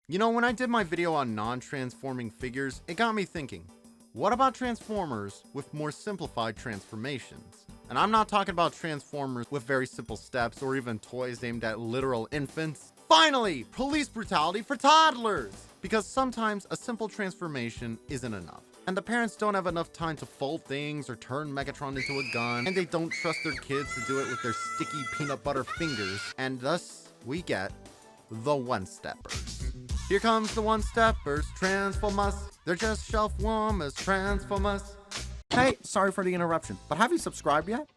You know, when I did my video on non-transforming figures, it got me thinking, what about Transformers with more simplified transformations? And I'm not talking about Transformers with very simple steps or even toys aimed at literal infants. Finally, police brutality for toddlers! Because sometimes a simple transformation isn't enough. And the parents don't have enough time to fold things or turn Megatron into a gun, and they don't trust their kids to do it with their sticky peanut butter fingers, and thus we get the one-steppers. Here comes the one-steppers, Transformers. They're just shelf warmers, Transformers. Hey, sorry for the interruption, but have you subscribed yet?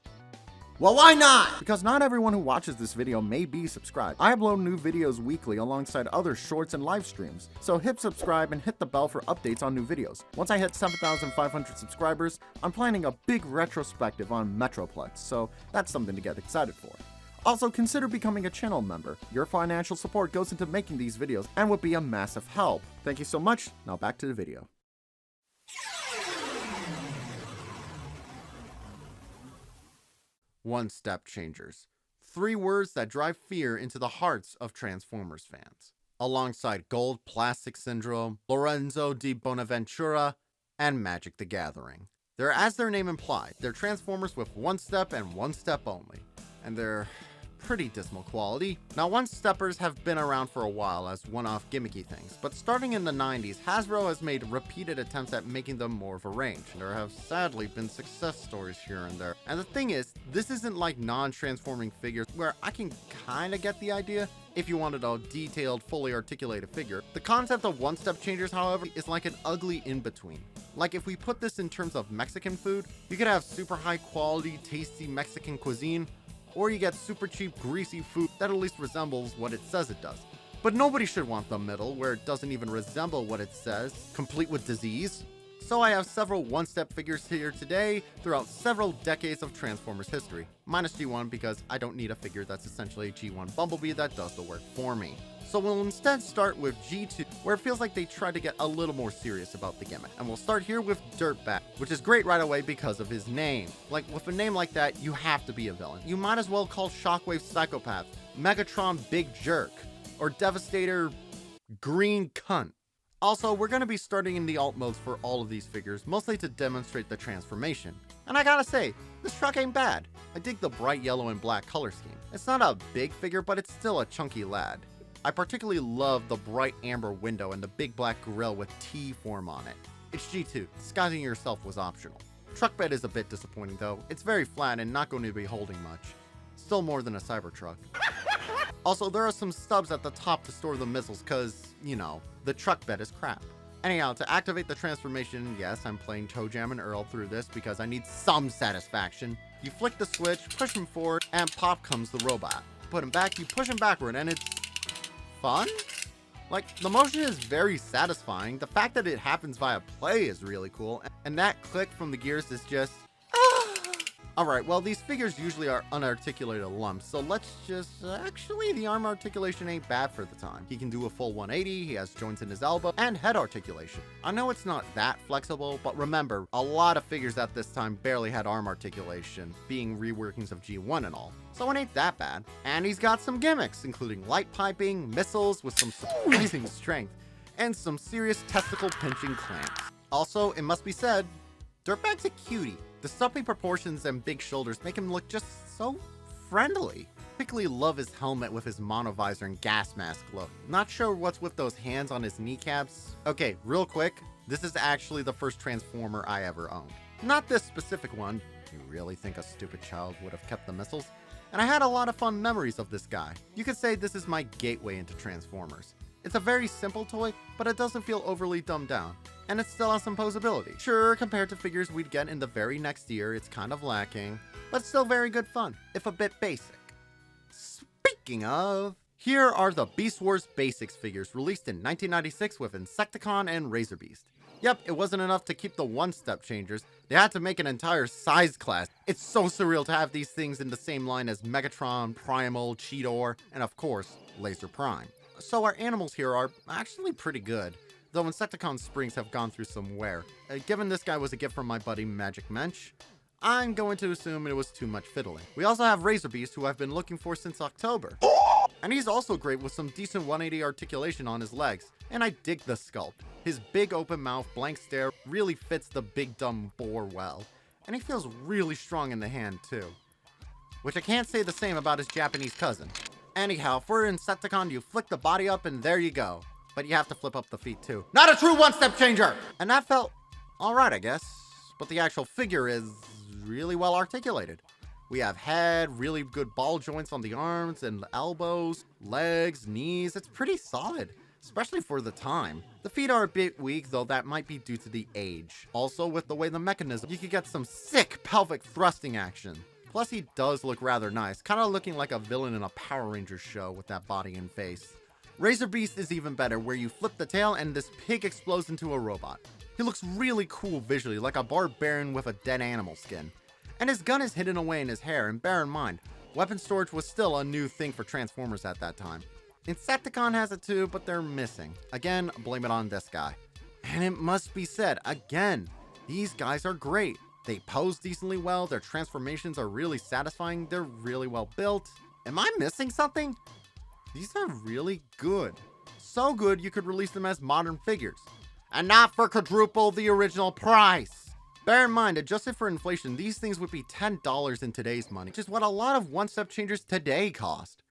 Well, why not? Because not everyone who watches this video may be subscribed. I upload new videos weekly alongside other shorts and live streams, so hit subscribe and hit the bell for updates on new videos. Once I hit 7,500 subscribers, I'm planning a big retrospective on Metroplex, so that's something to get excited for. Also, consider becoming a channel member. Your financial support goes into making these videos and would be a massive help. Thank you so much. Now back to the video. One-step changers. 3 words that drive fear into the hearts of Transformers fans. Alongside Gold Plastic Syndrome, Lorenzo di Bonaventura, and Magic the Gathering. They're, as their name implied, they're Transformers with one step and one step only. And they're pretty dismal quality. Now, one-steppers have been around for a while as one-off gimmicky things, but starting in the 90s, Hasbro has made repeated attempts at making them more of a range. There have sadly been success stories here and there. And the thing is, this isn't like non-transforming figures where I can kinda get the idea if you wanted a detailed, fully articulated figure. The concept of one-step changers, however, is like an ugly in-between. Like if we put this in terms of Mexican food, you could have super high quality, tasty Mexican cuisine, or you get super cheap, greasy food that at least resembles what it says it does. But nobody should want the middle, where it doesn't even resemble what it says, complete with disease. So I have several one-step figures here today throughout several decades of Transformers history. Minus G1 because I don't need a figure that's essentially a G1 Bumblebee that does the work for me. So we'll instead start with G2, where it feels like they tried to get a little more serious about the gimmick. And we'll start here with Dirtbag, which is great right away because of his name. Like, with a name like that, you have to be a villain. You might as well call Shockwave Psychopath, Megatron Big Jerk, or Devastator Green Cunt. Also, we're going to be starting in the alt modes for all of these figures, mostly to demonstrate the transformation. And I gotta say, this truck ain't bad. I dig the bright yellow and black color scheme. It's not a big figure, but it's still a chunky lad. I particularly love the bright amber window and the big black grille with T form on it. It's G2, disguising yourself was optional. Truck bed is a bit disappointing though, it's very flat and not going to be holding much. Still more than a Cybertruck. Also, there are some stubs at the top to store the missiles cause, you know, the truck bed is crap. Anyhow, to activate the transformation, yes, I'm playing Toe Jam and Earl through this because I need some satisfaction. You flick the switch, push him forward, and pop comes the robot. Put him back, you push him backward, and it's fun? Like, the motion is very satisfying. The fact that it happens via play is really cool, and that click from the gears is just Alright, well, these figures usually are unarticulated lumps, so let's just... Actually, the arm articulation ain't bad for the time. He can do a full 180, he has joints in his elbow, and head articulation. I know it's not that flexible, but remember, a lot of figures at this time barely had arm articulation, being reworkings of G1 and all. So it ain't that bad. And he's got some gimmicks, including light piping, missiles with some surprising strength, and some serious testicle pinching clamps. Also, it must be said, Dirtbag's a cutie. The stumpy proportions and big shoulders make him look just so friendly. Particularly love his helmet with his monovisor and gas mask look. Not sure what's with those hands on his kneecaps. Okay, real quick, this is actually the first Transformer I ever owned. Not this specific one. You really think a stupid child would have kept the missiles? And I had a lot of fun memories of this guy. You could say this is my gateway into Transformers. It's a very simple toy, but it doesn't feel overly dumbed down. And it still has some posability. Sure, compared to figures we'd get in the very next year, it's kind of lacking, but still very good fun, if a bit basic. Speaking of, here are the Beast Wars Basics figures released in 1996 with Insecticon and Razor Beast. Yep, it wasn't enough to keep the one-step changers, they had to make an entire size class. It's so surreal to have these things in the same line as Megatron, Primal, Cheetor, and of course, Laser Prime. So our animals here are actually pretty good, though Insecticon's springs have gone through some wear. Given this guy was a gift from my buddy Magic Mensch, I'm going to assume it was too much fiddling. We also have Razor Beast, who I've been looking for since October. And he's also great with some decent 180 articulation on his legs, and I dig the sculpt. His big open mouth, blank stare really fits the big dumb boar well, and he feels really strong in the hand too. Which I can't say the same about his Japanese cousin. Anyhow, for Insecticon, you flick the body up and there you go. But you have to flip up the feet too. Not a true one-step changer! And that felt alright, I guess. But the actual figure is really well articulated. We have head, really good ball joints on the arms and elbows, legs, knees. It's pretty solid, especially for the time. The feet are a bit weak, though that might be due to the age. Also, with the way the mechanism, you could get some sick pelvic thrusting action. Plus, he does look rather nice, kind of looking like a villain in a Power Rangers show with that body and face. Razor Beast is even better, where you flip the tail and this pig explodes into a robot. He looks really cool visually, like a barbarian with a dead animal skin. And his gun is hidden away in his hair, and bear in mind, weapon storage was still a new thing for Transformers at that time. Insecticon has it too, but they're missing. Again, blame it on this guy. And it must be said, again, these guys are great. They pose decently well, their transformations are really satisfying, they're really well built. Am I missing something? These are really good. So good you could release them as modern figures. And not for quadruple the original price. Bear in mind, adjusted for inflation, these things would be $10 in today's money, which is what a lot of one-step changers today cost.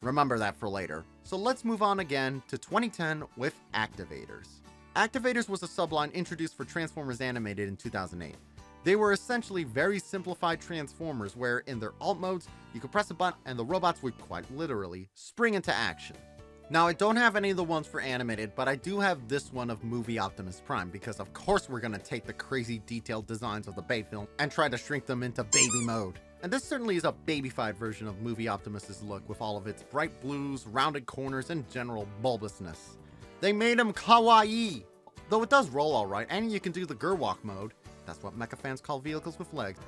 Remember that for later. So let's move on again to 2010 with Activators. Activators was a subline introduced for Transformers Animated in 2008. They were essentially very simplified Transformers where in their alt modes, you could press a button and the robots would quite literally spring into action. Now, I don't have any of the ones for animated, but I do have this one of Movie Optimus Prime because of course we're gonna take the crazy detailed designs of the Bay film and try to shrink them into baby mode. And this certainly is a babyfied version of Movie Optimus's look with all of its bright blues, rounded corners, and general bulbousness. They made him kawaii, though it does roll alright, and you can do the Gerwalk mode. That's what mecha fans call vehicles with legs.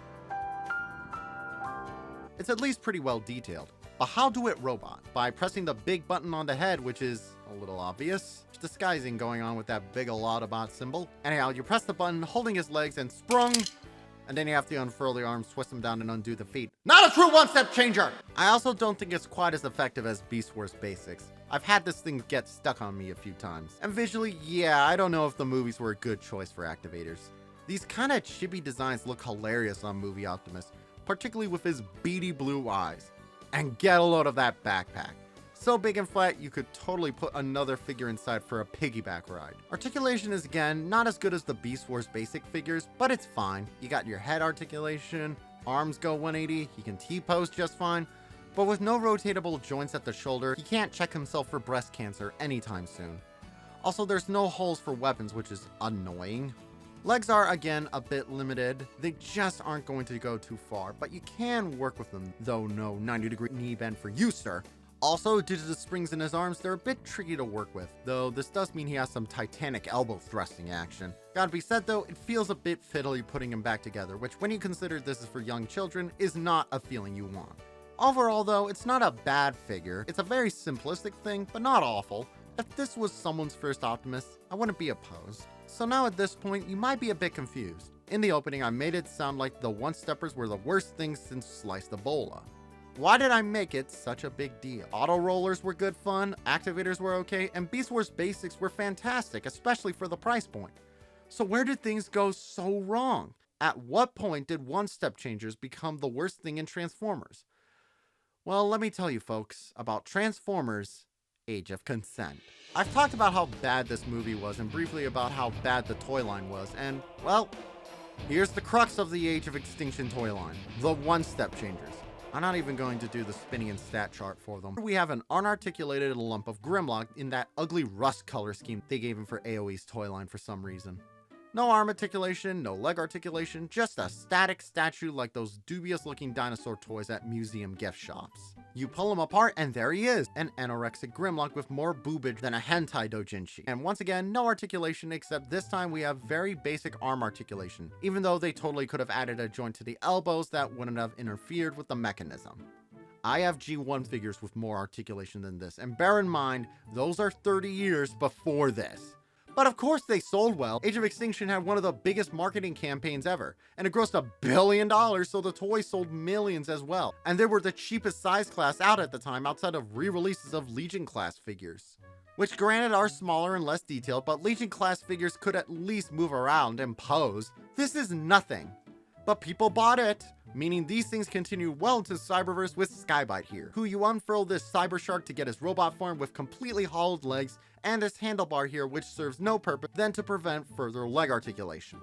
It's at least pretty well detailed. But how do it robot? By pressing the big button on the head, which is a little obvious. There's disguising going on with that big Autobot symbol. Anyhow, you press the button, holding his legs, and sprung! And then you have to unfurl the arms, twist them down, and undo the feet. Not a true one-step changer! I also don't think it's quite as effective as Beast Wars Basics. I've had this thing get stuck on me a few times. And visually, yeah, I don't know if the movies were a good choice for Activators. These kinda chibi designs look hilarious on Movie Optimus, particularly with his beady blue eyes. And get a load of that backpack. So big and flat, you could totally put another figure inside for a piggyback ride. Articulation is again, not as good as the Beast Wars basic figures, but it's fine. You got your head articulation, arms go 180, he can T-pose just fine, but with no rotatable joints at the shoulder, he can't check himself for breast cancer anytime soon. Also, there's no holes for weapons, which is annoying. Legs are, again, a bit limited. They just aren't going to go too far, but you can work with them, though no 90-degree knee bend for you, sir. Also, due to the springs in his arms, they're a bit tricky to work with, though this does mean he has some titanic elbow thrusting action. Gotta be said though, it feels a bit fiddly putting him back together, which when you consider this is for young children, is not a feeling you want. Overall though, it's not a bad figure. It's a very simplistic thing, but not awful. If this was someone's first Optimus, I wouldn't be opposed. So now at this point, you might be a bit confused. In the opening, I made it sound like the one-steppers were the worst thing since sliced Ebola. Why did I make it such a big deal? Auto rollers were good fun, Activators were okay, and Beast Wars basics were fantastic, especially for the price point. So where did things go so wrong? At what point did one-step changers become the worst thing in Transformers? Well, let me tell you folks about Transformers: Age of Consent. I've talked about how bad this movie was and briefly about how bad the toy line was, and, well, here's the crux of the Age of Extinction toy line, the one-step changers. I'm not even going to do the spinning and stat chart for them. We have an unarticulated lump of Grimlock in that ugly rust color scheme they gave him for AoE's toy line for some reason. No arm articulation, no leg articulation, just a static statue like those dubious looking dinosaur toys at museum gift shops. You pull him apart and there he is, an anorexic Grimlock with more boobage than a hentai doujinshi. And once again, no articulation, except this time we have very basic arm articulation, even though they totally could have added a joint to the elbows that wouldn't have interfered with the mechanism. I have G1 figures with more articulation than this, and bear in mind, those are 30 years before this. But of course they sold well. Age of Extinction had one of the biggest marketing campaigns ever, and it grossed $1 billion, so the toys sold millions as well. And they were the cheapest size class out at the time outside of re-releases of Legion class figures. Which granted are smaller and less detailed, but Legion class figures could at least move around and pose. This is nothing. But people bought it, meaning these things continue well into Cyberverse with Skybite here, who you unfurl this cyber shark to get his robot form with completely hollowed legs and his handlebar here, which serves no purpose than to prevent further leg articulation.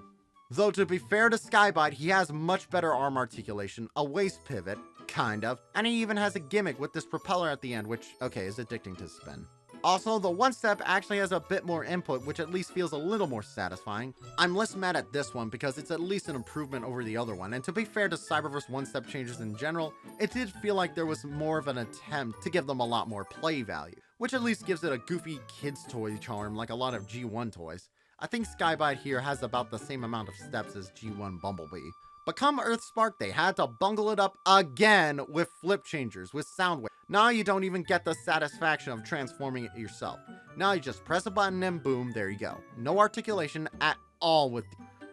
Though to be fair to Skybite, he has much better arm articulation, a waist pivot, kind of, and he even has a gimmick with this propeller at the end, which, okay, is addicting to spin. Also, the one-step actually has a bit more input, which at least feels a little more satisfying. I'm less mad at this one because it's at least an improvement over the other one, and to be fair to Cyberverse one-step changes in general, it did feel like there was more of an attempt to give them a lot more play value, which at least gives it a goofy kids toy charm like a lot of G1 toys. I think Skybite here has about the same amount of steps as G1 Bumblebee. But come Earthspark, they had to bungle it up again with flip changers, with Soundwave. Now you don't even get the satisfaction of transforming it yourself. Now you just press a button and boom, there you go. No articulation at all with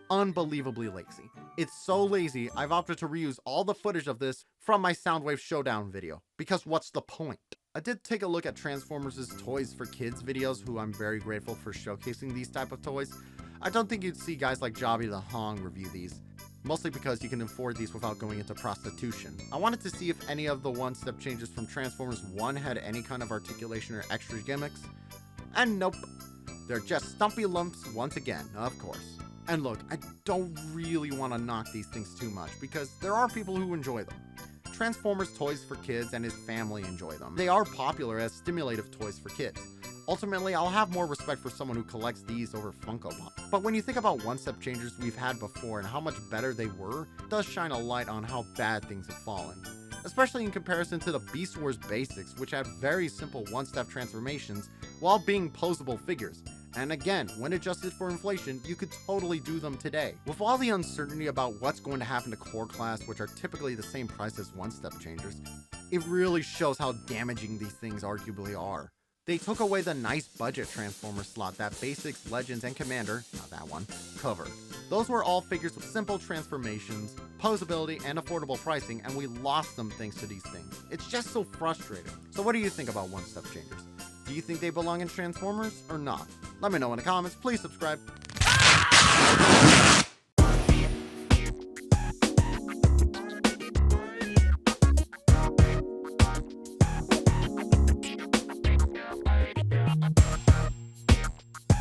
unbelievably lazy. It's so lazy, I've opted to reuse all the footage of this from my Soundwave Showdown video, because what's the point? I did take a look at Transformers' Toys for Kids videos, who I'm very grateful for showcasing these type of toys. I don't think you'd see guys like Jobby the Hong review these, mostly because you can afford these without going into prostitution. I wanted to see if any of the one-step changes from Transformers 1 had any kind of articulation or extra gimmicks, and nope. They're just stumpy lumps once again, of course. And look, I don't really want to knock these things too much, because there are people who enjoy them. Transformers Toys for Kids and his family enjoy them. They are popular as stimulative toys for kids. Ultimately, I'll have more respect for someone who collects these over Funko Pop. But when you think about one-step changers we've had before and how much better they were, it does shine a light on how bad things have fallen. Especially in comparison to the Beast Wars basics, which had very simple one-step transformations while being posable figures. And again, when adjusted for inflation, you could totally do them today. With all the uncertainty about what's going to happen to core class, which are typically the same price as one-step changers, it really shows how damaging these things arguably are. They took away the nice budget Transformer slot that Basics, Legends, and Commander, not that one, covered. Those were all figures with simple transformations, posability, and affordable pricing, and we lost them thanks to these things. It's just so frustrating. So what do you think about one-step changers? Do you think they belong in Transformers or not? Let me know in the comments. Please subscribe.